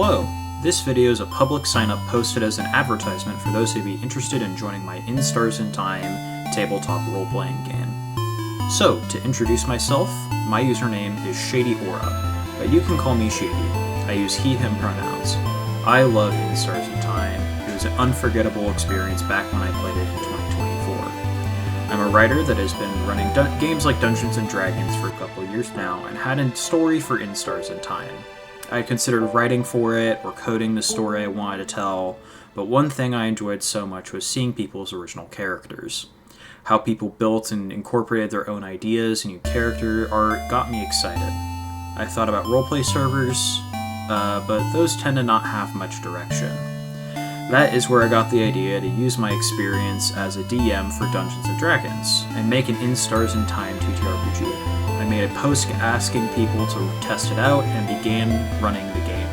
Hello! This video is a public sign-up posted as an advertisement for those who'd be interested in joining my In Stars in Time tabletop role-playing game. So, to introduce myself, my username is Shady Aura, but you can call me Shady. I use he/him pronouns. I love In Stars in Time. It was an unforgettable experience back when I played it in 2024. I'm a writer that has been running games like Dungeons & Dragons for a couple of years now, and had a story for In Stars in Time. I considered writing for it, or coding the story I wanted to tell, but one thing I enjoyed so much was seeing people's original characters. How people built and incorporated their own ideas and new character art got me excited. I thought about roleplay servers, but those tend to not have much direction. That is where I got the idea to use my experience as a DM for Dungeons & Dragons, and make an In Stars in Time TTRPG. I made a post asking people to test it out, and began running the game.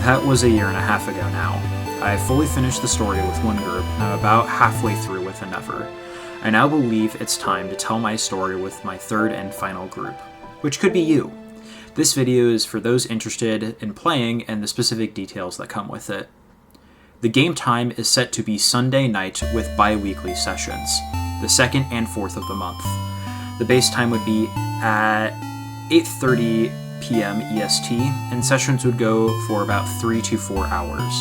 That was a year and a half ago now. I fully finished the story with one group, and I'm about halfway through with another. I now believe it's time to tell my story with my third and final group, which could be you. This video is for those interested in playing and the specific details that come with it. The game time is set to be Sunday night with bi-weekly sessions, the 2nd and 4th of the month. The base time would be at 8:30 p.m. EST, and sessions would go for about 3 to 4 hours.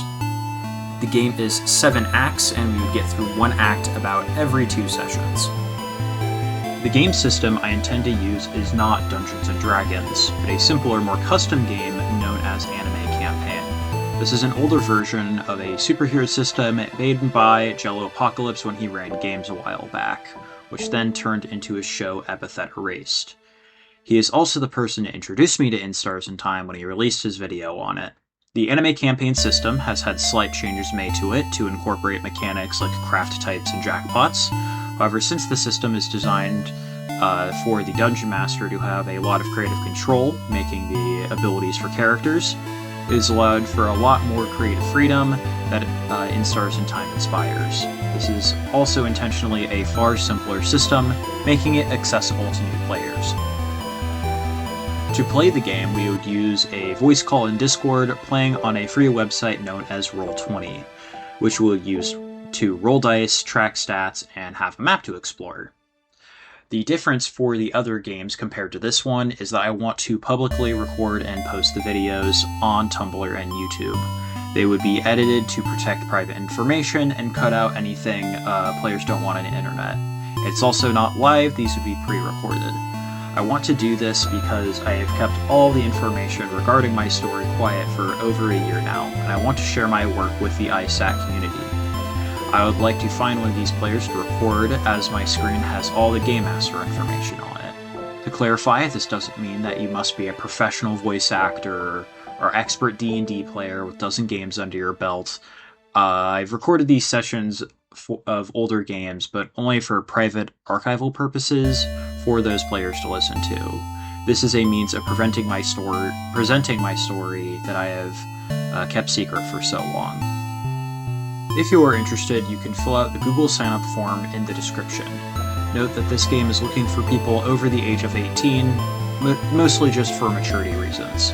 The game is 7 acts, and we would get through one act about every 2 sessions. The game system I intend to use is not Dungeons & Dragons, but a simpler, more custom game known as Anime Campaign. This is an older version of a superhero system made by JelloApocalpyse when he ran games a while back, which then turned into his show Epithet Erased. He is also the person to introduce me to In Stars in Time when he released his video on it. The Anime Campaign system has had slight changes made to it to incorporate mechanics like craft types and jackpots. However, since the system is designed for the Dungeon Master to have a lot of creative control, making the abilities for characters, it is allowed for a lot more creative freedom that In Stars in Time inspires. This is also intentionally a far simpler system, making it accessible to new players. To play the game, we would use a voice call in Discord, playing on a free website known as Roll20, which we'll use to roll dice, track stats, and have a map to explore. The difference for the other games compared to this one is that I want to publicly record and post the videos on Tumblr and YouTube. They would be edited to protect private information and cut out anything players don't want on the internet. It's also not live, these would be pre-recorded. I want to do this because I have kept all the information regarding my story quiet for over a year now, and I want to share my work with the ISAT community. I would like to find one of these players to record, as my screen has all the Game Master information on it. To clarify, this doesn't mean that you must be a professional voice actor or expert D&D player with dozen games under your belt. I've recorded these sessions of older games, but only for private archival purposes for those players to listen to. This is a means of presenting my story that I have kept secret for so long. If you are interested, you can fill out the Google sign-up form in the description. Note that this game is looking for people over the age of 18, mostly just for maturity reasons.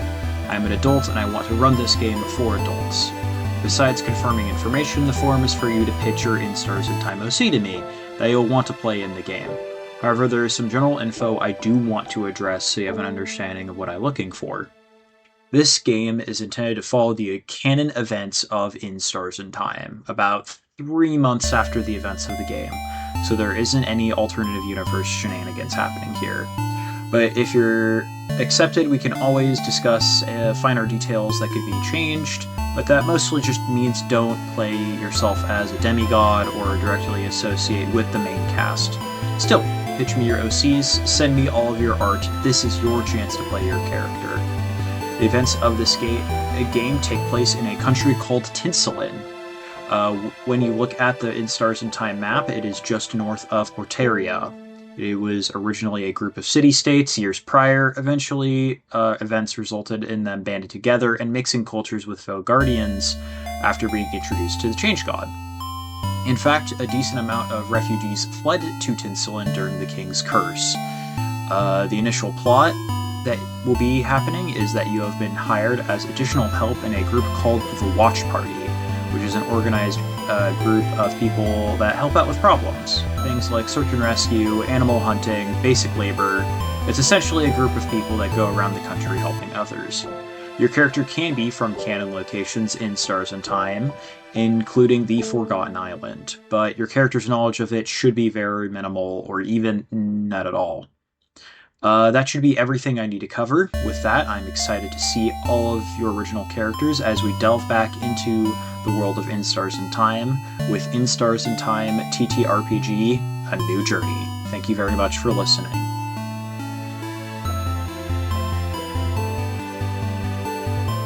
I'm an adult and I want to run this game for adults. Besides confirming information, the form is for you to pitch your In Stars in Time OC to me that you'll want to play in the game. However, there is some general info I do want to address so you have an understanding of what I'm looking for. This game is intended to follow the canon events of In Stars in Time, about 3 months after the events of the game, so there isn't any alternative universe shenanigans happening here. But if you're accepted, we can always discuss finer details that could be changed, but that mostly just means don't play yourself as a demigod or directly associate with the main cast. Still, pitch me your OCs, send me all of your art, this is your chance to play your character. The events of this game take place in a country called Tinselin. When you look at the In Stars in Time map, it is just north of Porteria. It was originally a group of city-states years prior. Eventually, events resulted in them banding together and mixing cultures with Felguardians after being introduced to the Change God. In fact, a decent amount of refugees fled to Tinselin during the King's Curse. The initial plot that will be happening is that you have been hired as additional help in a group called the Watch Party, which is an organized group of people that help out with problems. Things like search and rescue, animal hunting, basic labor. It's essentially a group of people that go around the country helping others. Your character can be from canon locations in Stars and Time, including the Forgotten Island, but your character's knowledge of it should be very minimal or even not at all. That should be everything I need to cover. With that, I'm excited to see all of your original characters as we delve back into the world of In Stars and Time with In Stars and Time TTRPG, A New Journey. Thank you very much for listening.